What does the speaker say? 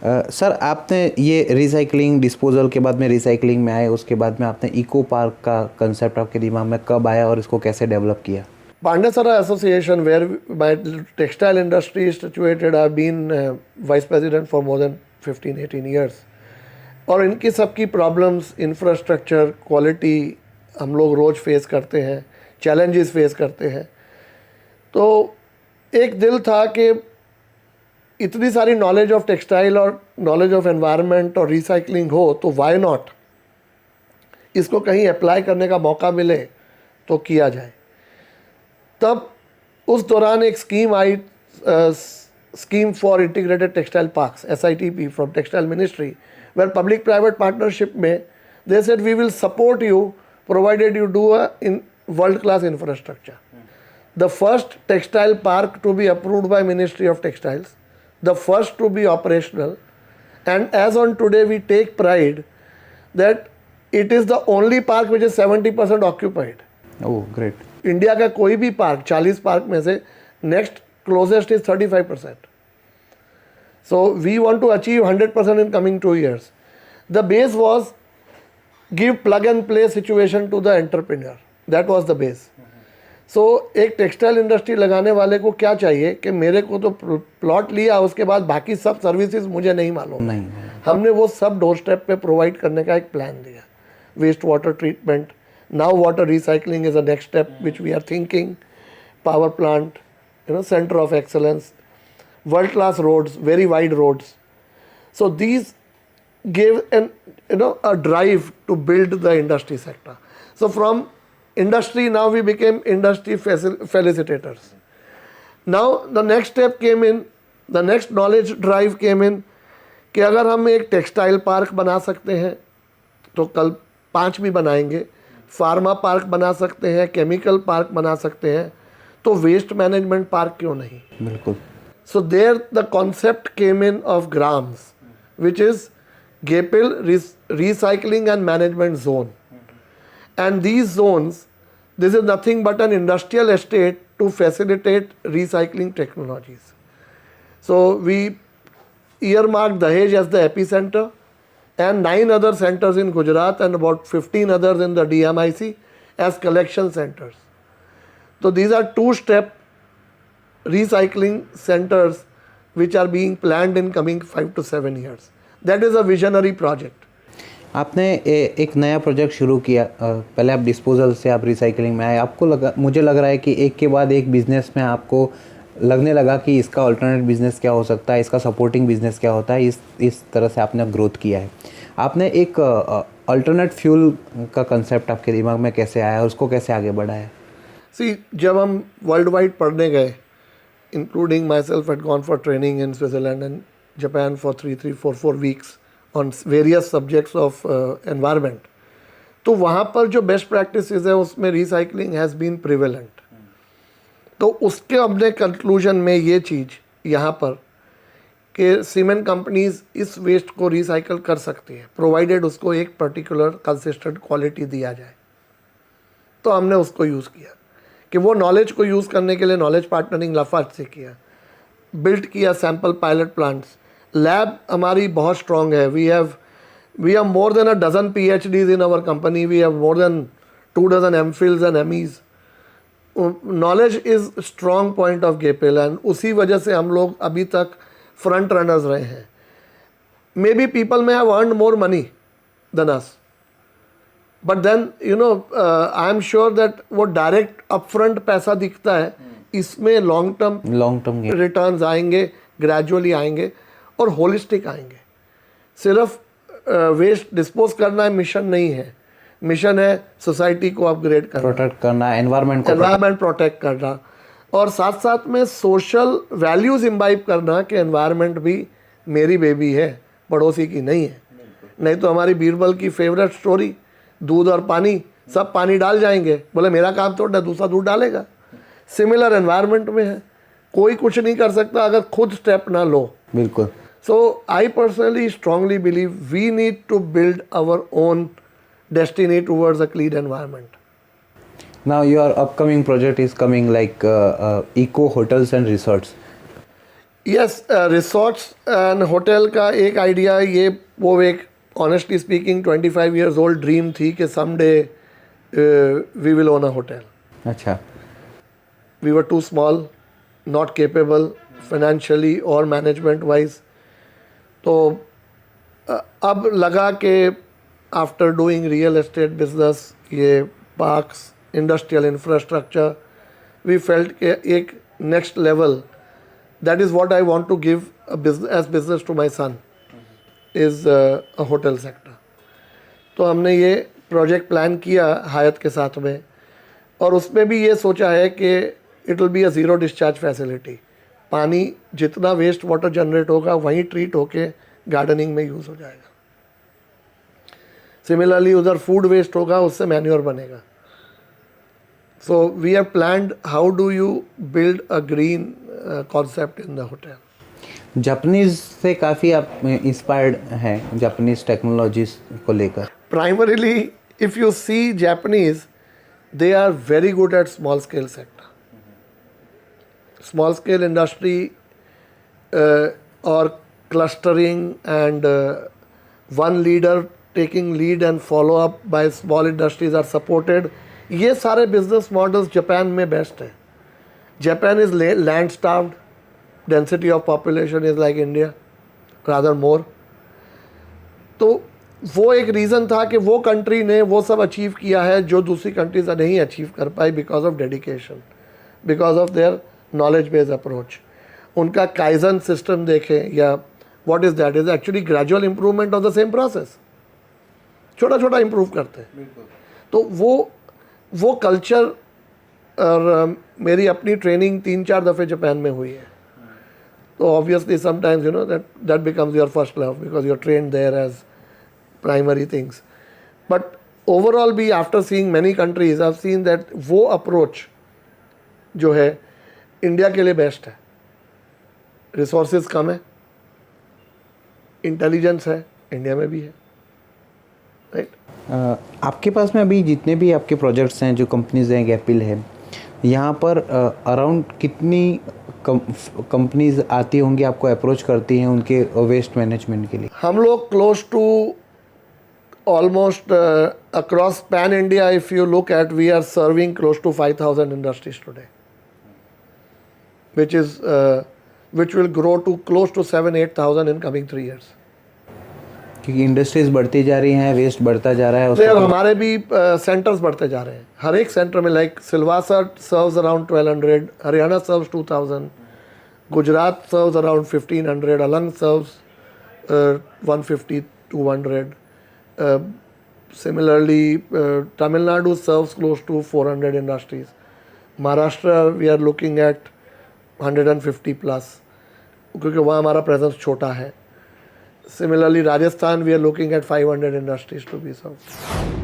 Sir आपने ये recycling disposal के बाद में रिसाइकलिंग में आए, उसके बाद में आपने इको पार्क का कंसेप्ट आपके दिमाग में कब आया और इसको कैसे डेवलप किया? Pandasara Association, where my textile industry is situated, I've been vice president for more than 15-18 years. और इनकी सबकी प्रॉब्लम्स, इंफ्रास्ट्रक्चर, क्वालिटी हम लोग रोज़ फेस करते हैं, चैलेंजेस फेस करते हैं। तो एक दिल था कि इतनी सारी नॉलेज ऑफ टेक्सटाइल और नॉलेज ऑफ एनवायरनमेंट और रिसाइकलिंग हो तो वाई नॉट इसको कहीं अप्लाई करने का मौका मिले तो किया जाए। तब उस दौरान एक स्कीम आई, scheme for integrated textile parks, SITP from textile ministry, where public private partnership में they said we will support you provided you do a in world class infrastructure. The first textile park to be approved by Ministry of Textiles, the first to be operational, and as on today we take pride that it is the only park which is 70% occupied. Oh, great. India का कोई भी park 40 park में से next closest is 35%. So we want to achieve 100% in coming 2 years. The base was give plug and play situation to the entrepreneur. That was the base. So एक textile industry लगाने वाले को क्या चाहिए कि मेरे को तो प्लॉट लिया, उसके बाद बाकी सब सर्विसेज मुझे नहीं मालूम. नहीं. हमने वो सब डोर स्टेप पे प्रोवाइड करने का एक प्लान दिया. Waste water treatment, now water recycling is the next step which we are thinking, power plant, center of excellence, world class roads, very wide roads. So these gave a drive to build the industry sector. So from industry now we became industry felicitators. Now the next step came in, the next knowledge drive came in कि अगर हम एक textile park बना सकते हैं तो कल 5 भी बनाएंगे, फार्मा पार्क बना सकते हैं, केमिकल पार्क बना सकते हैं, तो वेस्ट मैनेजमेंट पार्क क्यों नहीं? बिल्कुल. So there the concept came in of grams which is GEPIL recycling and management zone. And these zones, this is nothing but an industrial estate to facilitate recycling technologies. So we earmarked Dahej as the epicenter and 9 other centers in Gujarat and about 15 others in the DMIC as collection centers. So these are 2-step recycling centers which are being planned in coming 5 to 7 years. That is a visionary project. आपने एक नया project शुरू किया. पहले आप disposal से आप recycling में आए. आपको मुझे लग रहा है कि एक के बाद एक बिजनेस में आपको लगने लगा कि इसका अल्टरनेट बिज़नेस क्या हो सकता है, इसका सपोर्टिंग बिज़नेस क्या होता है. इस तरह से आपने ग्रोथ किया है. आपने एक अल्टरनेट फ्यूल का कंसेप्ट आपके दिमाग में कैसे आया और उसको कैसे आगे बढ़ाया? जब हम वर्ल्ड वाइड पढ़ने गए, including my self had gone for training in Switzerland and Japan for 3-4 weeks on various subjects of environment, तो वहाँ पर जो बेस्ट प्रैक्टिसेस है उसमें रिसाइकलिंग हैज़ बीन प्रिवेलेंट. तो उसके अपने कंक्लूजन में ये चीज़ यहाँ पर कि सीमेंट कंपनीज इस वेस्ट को रिसाइकल कर सकती है प्रोवाइडेड उसको एक पर्टिकुलर कंसिस्टेंट क्वालिटी दिया जाए. तो हमने उसको यूज़ किया कि वो नॉलेज को यूज़ करने के लिए नॉलेज पार्टनरिंग लाफार्ज से किया, बिल्ड किया सैम्पल पायलट प्लांट्स. लैब हमारी बहुत स्ट्रॉन्ग है. We have more than a dozen PhDs in our company. We have more than 2 dozen MPhils and MEs. Knowledge is strong point of GEPIL and उसी वजह से हम लोग अभी तक फ्रंट रनर्स रहे हैं. Maybe people may have earned more money than us, but then I am sure that वो डायरेक्ट अपफ्रंट पैसा दिखता है, इसमें लॉन्ग टर्म रिटर्न्स आएंगे, ग्रेजुअली आएंगे और होलिस्टिक आएंगे. सिर्फ वेस्ट डिस्पोज करना है मिशन नहीं है. मिशन है सोसाइटी को अपग्रेड करना, प्रोटेक्ट करना, एनवायरनमेंट प्रोटेक्ट करना, और साथ साथ में सोशल वैल्यूज़ इम्बाइब करना कि एनवायरनमेंट भी मेरी बेबी है, पड़ोसी की नहीं है. नहीं तो हमारी बीरबल की फेवरेट स्टोरी, दूध और पानी, सब पानी डाल जाएंगे, बोले मेरा काम थोड़ा दूसरा दूध डालेगा. सिमिलर एनवायरनमेंट में है, कोई कुछ नहीं कर सकता अगर खुद स्टेप ना लो. बिल्कुल. So I personally strongly believe we need to build our own destiny towards a clean environment. Now your upcoming project is coming like eco hotels and resorts. Yes, resorts and hotel का एक idea, ये वो एक honestly speaking 25 years old dream थी कि someday we will own a hotel. अच्छा. We were too small, not capable financially or management wise. तो अब लगा कि after doing real estate business, ये parks, industrial infrastructure, we felt के एक next level, that is what I want to give as business to my son is a hotel sector. तो हमने ये प्रोजेक्ट प्लान किया हायत के साथ में, और उसमें भी ये सोचा है कि it will be a zero discharge facility. पानी जितना वेस्ट वाटर जनरेट होगा वहीं ट्रीट होके गार्डनिंग में यूज़ हो जाएगा. सिमिलरली उधर फूड वेस्ट होगा, उससे मैन्योर बनेगा. So we have planned how do you build a green concept in the hotel. Japanese से काफ़ी आप इंस्पायर्ड हैं, जापानीज टेक्नोलॉजीज को लेकर. Primarily, if you see Japanese, they are very good at small scale sector. Small scale industry or clustering and one leader taking lead and follow up by small industries are supported. ये सारे business models Japan में best है. Japan is land starved, density of population is like India, rather more. तो वो एक reason था कि वो कंट्री ने वो सब अचीव किया है जो दूसरी कंट्रीज नहीं अचीव कर पाई, because of dedication, because of their knowledge based approach. उनका काइजन सिस्टम देखें, या what is that, is actually gradual improvement of the same process. छोटा छोटा इंप्रूव करते हैं. तो वो कल्चर, और मेरी अपनी ट्रेनिंग 3-4 दफ़े जापान में हुई है. तो obviously sometimes you know that becomes your first love, because you are trained there as primary things. But overall भी after seeing many countries, I've seen that वो approach जो है इंडिया के लिए बेस्ट है. रिसोर्सेज कम है, इंटेलिजेंस है, India में भी है, राइट. आपके पास में अभी जितने भी आपके प्रोजेक्ट्स हैं, जो कंपनीज हैं, गैपिल है, यहाँ पर अराउंड कितनी कंपनीज आती होंगी, आपको अप्रोच करती हैं उनके वेस्ट मैनेजमेंट के लिए? हम लोग close to almost across pan India, if you look at, we are serving close to 5,000 industries today, which will grow to close to 7,000-8,000 in coming 3 years. क्योंकि इंडस्ट्रीज बढ़ती जा रही हैं, वेस्ट बढ़ता जा रहा है. तो हमारे भी सेंटर्स बढ़ते जा रहे हैं. हर एक सेंटर में, like Silvassa serves around 1,200, Haryana serves 2,000, Gujarat serves around 1,500, Alang serves 150-200. Similarly, Tamil Nadu serves close to 400 industries. Maharashtra, we are looking at 150 plus, क्योंकि वहाँ हमारा presence छोटा है. Similarly, Rajasthan, we are looking at 500 industries to be served.